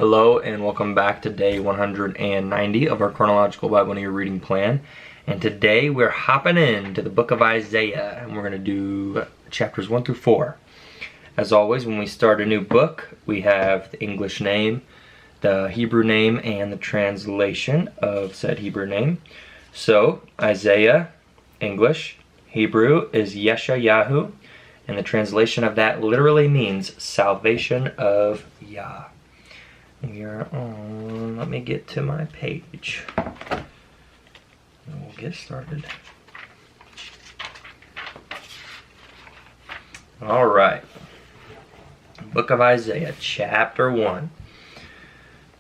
Hello and welcome back to day 190 of our Chronological Bible Year reading plan. And today we're hopping into the book of Isaiah and we're going to do chapters 1 through 4. As always, when we start a new book, we have the English name, the Hebrew name, and the translation of said Hebrew name. So, Isaiah, English, Hebrew is Yeshayahu, and the translation of that literally means salvation of Yah. We are on, let me get to my page. And we'll get started. Alright. Book of Isaiah, chapter 1.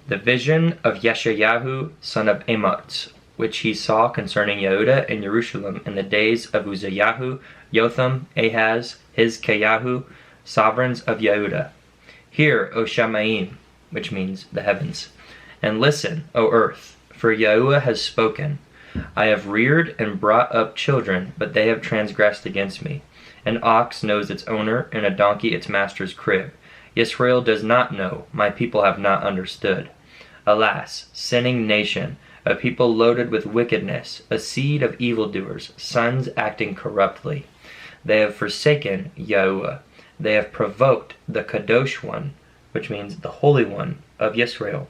The vision of Yeshayahu, son of Amoz, which he saw concerning Yehudah and Jerusalem in the days of Uzziyahu, Jotham, Ahaz, Hizkiyahu, sovereigns of Yehudah. Hear, O Shamayim, which means the heavens, and listen, O earth, for Yahuwah has spoken. I have reared and brought up children, but they have transgressed against me. An ox knows its owner, and a donkey its master's crib. Israel does not know, my people have not understood. Alas, sinning nation, a people loaded with wickedness, a seed of evildoers, sons acting corruptly. They have forsaken Yahuwah. They have provoked the Kadosh One, which means the Holy One of Israel.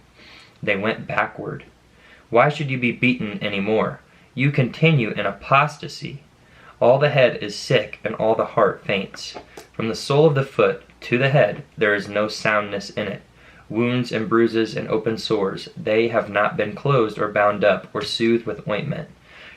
They went backward. Why should you be beaten any more? You continue in apostasy. All the head is sick, and all the heart faints. From the sole of the foot to the head there is no soundness in it. Wounds and bruises and open sores, they have not been closed or bound up or soothed with ointment.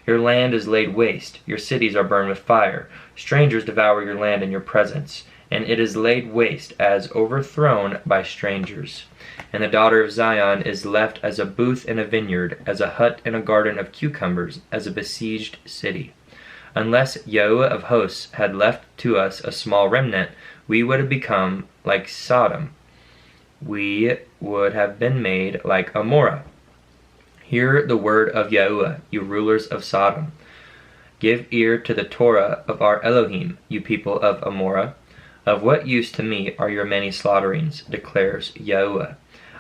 Your land is laid waste, your cities are burned with fire. Strangers devour your land in your presence, and it is laid waste as overthrown by strangers. And the daughter of Zion is left as a booth in a vineyard, as a hut in a garden of cucumbers, as a besieged city. Unless Yahuwah of hosts had left to us a small remnant, we would have become like Sodom. We would have been made like Amorah. Hear the word of Yahuwah, you rulers of Sodom. Give ear to the Torah of our Elohim, you people of Amorah. Of what use to me are your many slaughterings, declares Yahuwah.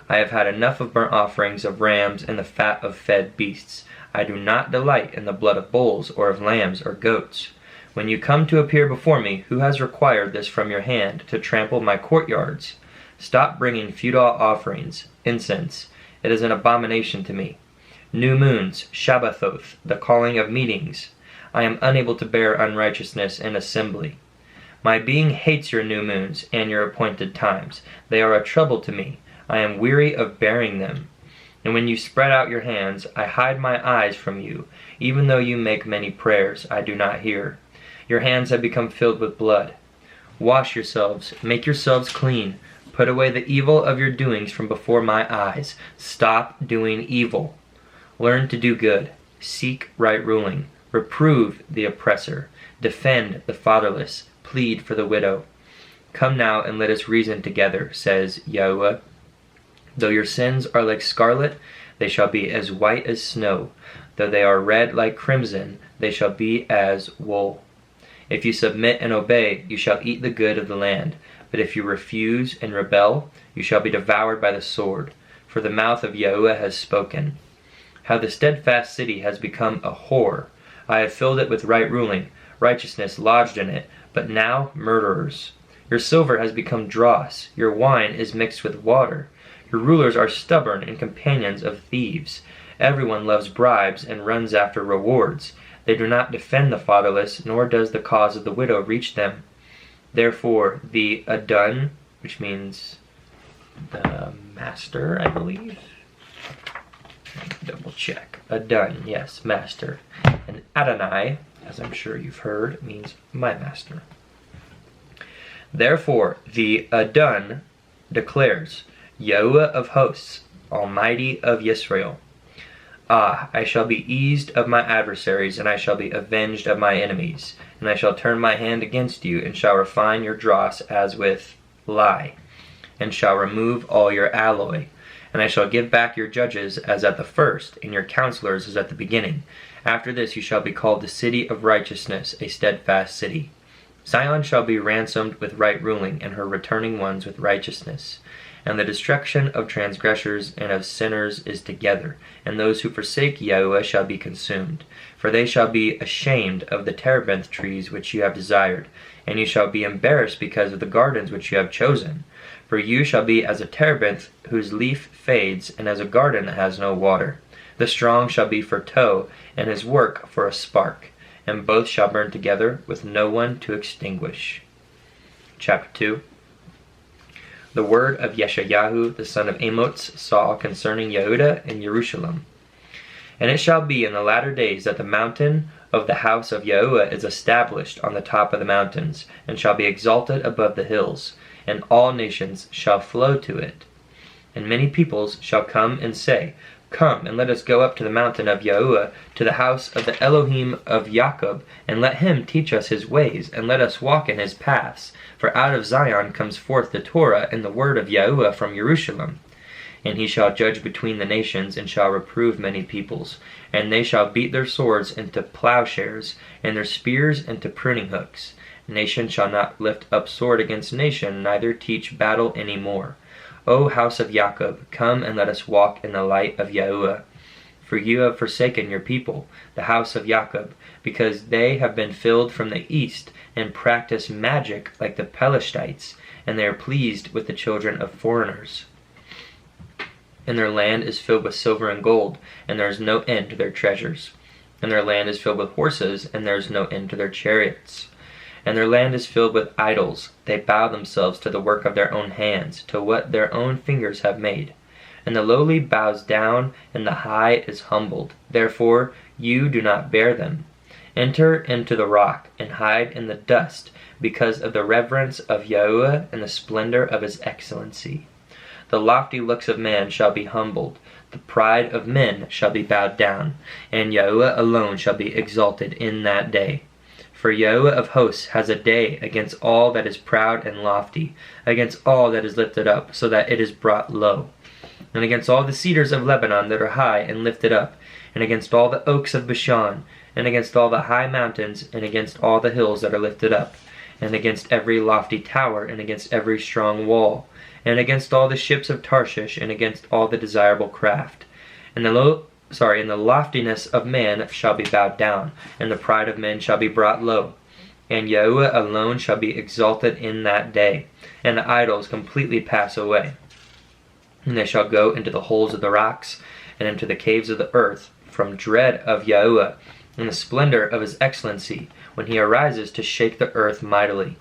I have had enough of burnt offerings of rams and the fat of fed beasts. I do not delight in the blood of bulls or of lambs or goats. When you come to appear before me, who has required this from your hand, to trample my courtyards? Stop bringing futile offerings, incense. It is an abomination to me. New moons, Shabbathoth, the calling of meetings. I am unable to bear unrighteousness in assembly. My being hates your new moons and your appointed times. They are a trouble to me. I am weary of bearing them. And when you spread out your hands, I hide my eyes from you. Even though you make many prayers, I do not hear. Your hands have become filled with blood. Wash yourselves, make yourselves clean. Put away the evil of your doings from before my eyes. Stop doing evil. Learn to do good. Seek right ruling. Reprove the oppressor. Defend the fatherless. Plead for the widow. Come now and let us reason together, says Yahuwah. Though your sins are like scarlet, they shall be as white as snow. Though they are red like crimson, they shall be as wool. If you submit and obey, you shall eat the good of the land. But if you refuse and rebel, you shall be devoured by the sword. For the mouth of Yahuwah has spoken. How the steadfast city has become a whore. I have filled it with right ruling, righteousness lodged in it, but now murderers. Your silver has become dross, your wine is mixed with water. Your rulers are stubborn and companions of thieves. Everyone loves bribes and runs after rewards. They do not defend the fatherless, nor does the cause of the widow reach them. Therefore the Adon, which means the master, I believe. Double check. Adon, yes, master. And Adonai, as I'm sure you've heard, means my master. Therefore, the Adon declares, Yahuwah of hosts, Almighty of Israel. Ah, I shall be eased of my adversaries, and I shall be avenged of my enemies. And I shall turn my hand against you, and shall refine your dross as with lye, and shall remove all your alloy. And I shall give back your judges as at the first, and your counselors as at the beginning. After this you shall be called the city of righteousness, a steadfast city. Zion shall be ransomed with right ruling, and her returning ones with righteousness. And the destruction of transgressors and of sinners is together, and those who forsake Yahuwah shall be consumed. For they shall be ashamed of the terebinth trees which you have desired, and you shall be embarrassed because of the gardens which you have chosen. For you shall be as a terebinth whose leaf fades, and as a garden that has no water. The strong shall be for tow, and his work for a spark, and both shall burn together, with no one to extinguish. Chapter 2. The word of Yeshayahu the son of Amoz saw concerning Yehuda and Jerusalem. And it shall be in the latter days that the mountain of the house of Yahuwah is established on the top of the mountains, and shall be exalted above the hills, and all nations shall flow to it. And many peoples shall come and say, Come, and let us go up to the mountain of Yahuwah, to the house of the Elohim of Jacob, and let him teach us his ways, and let us walk in his paths. For out of Zion comes forth the Torah and the word of Yahuwah from Jerusalem. And he shall judge between the nations, and shall reprove many peoples. And they shall beat their swords into plowshares, and their spears into pruning hooks. Nation shall not lift up sword against nation, neither teach battle any more. O house of Jacob, come and let us walk in the light of Yahuwah. For you have forsaken your people, the house of Jacob, because they have been filled from the east, and practice magic like the Pelishtites, and they are pleased with the children of foreigners. And their land is filled with silver and gold, and there is no end to their treasures. And their land is filled with horses, and there is no end to their chariots. And their land is filled with idols. They bow themselves to the work of their own hands, to what their own fingers have made. And the lowly bows down, and the high is humbled. Therefore you do not bear them. Enter into the rock, and hide in the dust, because of the reverence of Yahuwah and the splendor of his excellency. The lofty looks of man shall be humbled. The pride of men shall be bowed down, and Yahuwah alone shall be exalted in that day. For Yahuwah of hosts has a day against all that is proud and lofty, against all that is lifted up, so that it is brought low, and against all the cedars of Lebanon that are high and lifted up, and against all the oaks of Bashan, and against all the high mountains, and against all the hills that are lifted up, and against every lofty tower, and against every strong wall, and against all the ships of Tarshish, and against all the desirable craft. And the loftiness of man shall be bowed down, and the pride of men shall be brought low. And Yahuwah alone shall be exalted in that day, and the idols completely pass away. And they shall go into the holes of the rocks, and into the caves of the earth, from dread of Yahuwah, and the splendor of his excellency, when he arises to shake the earth mightily.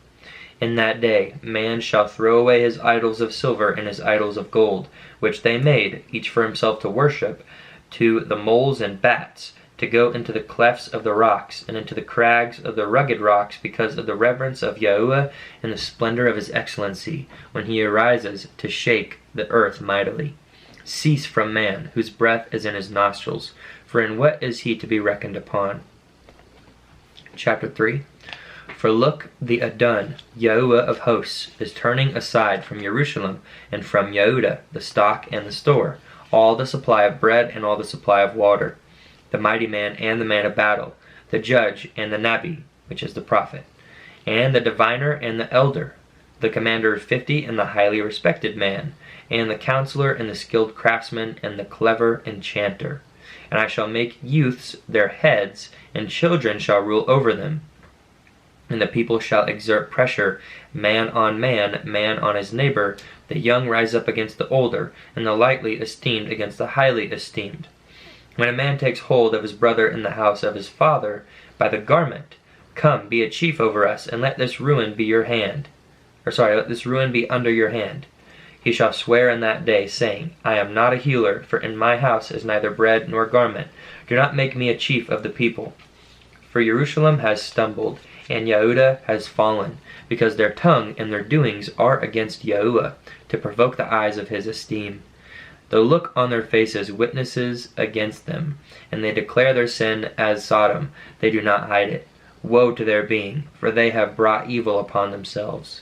In that day man shall throw away his idols of silver and his idols of gold, which they made, each for himself to worship, to the moles and bats, to go into the clefts of the rocks, and into the crags of the rugged rocks, because of the reverence of Yahuwah and the splendor of his excellency, when he arises to shake the earth mightily. Cease from man, whose breath is in his nostrils, for in what is he to be reckoned upon? Chapter 3. For look, the Adon, Yahuwah of hosts, is turning aside from Jerusalem, and from Yehuda, the stock and the store, all the supply of bread and all the supply of water, the mighty man and the man of battle, the judge and the Nabi, which is the prophet, and the diviner and the elder, the commander of 50 and the highly respected man, and the counselor and the skilled craftsman and the clever enchanter. And I shall make youths their heads, and children shall rule over them. And the people shall exert pressure, man on his neighbor, the young rise up against the older, and the lightly esteemed against the highly esteemed. When a man takes hold of his brother in the house of his father by the garment, come, be a chief over us, and let this ruin be let this ruin be under your hand. He shall swear in that day, saying, I am not a healer, for in my house is neither bread nor garment. Do not make me a chief of the people. For Jerusalem has stumbled, and Yehuda has fallen, because their tongue and their doings are against Yahuwah, to provoke the eyes of his esteem. Though look on their faces witnesses against them, and they declare their sin as Sodom, they do not hide it. Woe to their being, for they have brought evil upon themselves.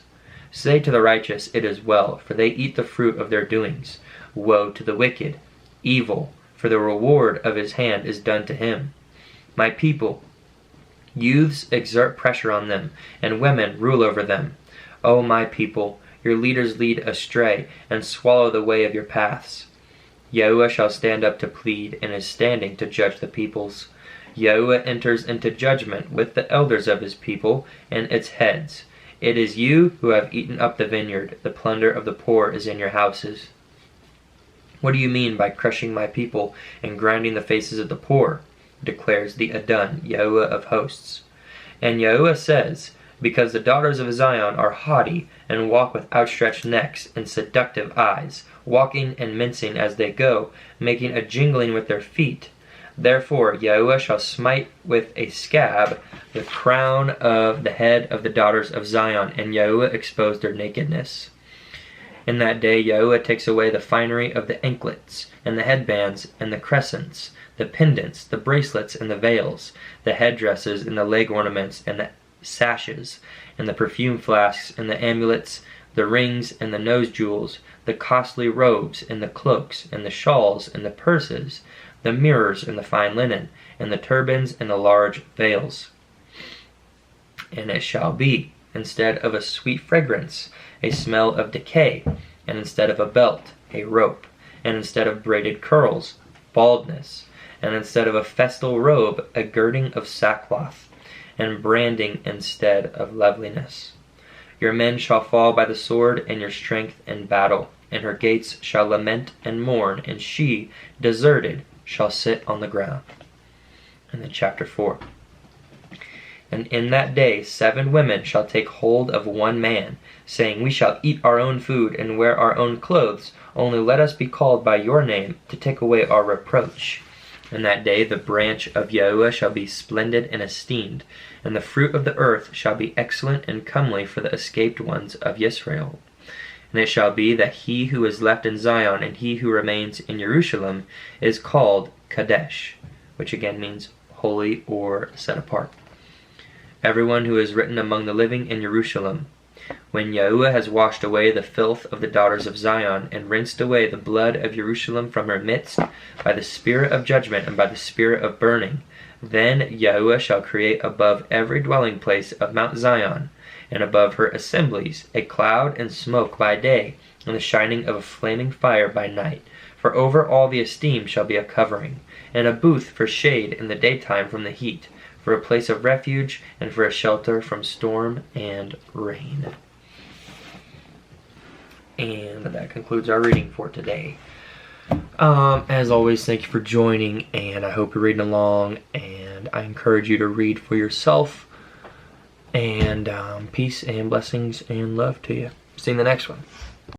Say to the righteous, it is well, for they eat the fruit of their doings. Woe to the wicked, evil, for the reward of his hand is done to him. My people, youths exert pressure on them, and women rule over them. O my people, Your leaders lead astray and swallow the way of your paths. Yahuwah shall stand up to plead, and is standing to judge the peoples. Yahuwah enters into judgment with the elders of his people and its heads. It is you who have eaten up the vineyard. The plunder of the poor is in your houses. What do you mean by crushing my people and grinding the faces of the poor? Declares the Adon, Yahuwah of hosts. And Yahuwah says, because the daughters of Zion are haughty, and walk with outstretched necks and seductive eyes, walking and mincing as they go, making a jingling with their feet. Therefore Yahuwah shall smite with a scab the crown of the head of the daughters of Zion, and Yahuwah expose their nakedness. In that day Yahuwah takes away the finery of the anklets, and the headbands, and the crescents, the pendants, the bracelets, and the veils, the headdresses, and the leg ornaments, and the sashes, and the perfume flasks, and the amulets, the rings, and the nose jewels, the costly robes, and the cloaks, and the shawls, and the purses, the mirrors, and the fine linen, and the turbans, and the large veils. And it shall be, instead of a sweet fragrance, a smell of decay, and instead of a belt, a rope, and instead of braided curls, baldness, and instead of a festal robe, a girding of sackcloth, and branding instead of loveliness. Your men shall fall by the sword, and your strength in battle, and her gates shall lament and mourn, and she, deserted, shall sit on the ground. And then chapter 4. And in that day 7 women shall take hold of one man, saying, we shall eat our own food and wear our own clothes, only let us be called by your name, to take away our reproach. In that day the branch of Yahuwah shall be splendid and esteemed, and the fruit of the earth shall be excellent and comely for the escaped ones of Israel. And it shall be that he who is left in Zion and he who remains in Jerusalem is called Kadesh, which again means holy or set apart. Everyone who is written among the living in Jerusalem. When Yahuwah has washed away the filth of the daughters of Zion, and rinsed away the blood of Jerusalem from her midst, by the spirit of judgment and by the spirit of burning, then Yahuwah shall create above every dwelling place of Mount Zion, and above her assemblies, a cloud and smoke by day, and the shining of a flaming fire by night. For over all the esteem shall be a covering, and a booth for shade in the daytime from the heat, for a place of refuge, and for a shelter from storm and rain. And that concludes our reading for today. As always, thank you for joining, and I hope you're reading along, and I encourage you to read for yourself. And peace and blessings and love to you. See you in the next one.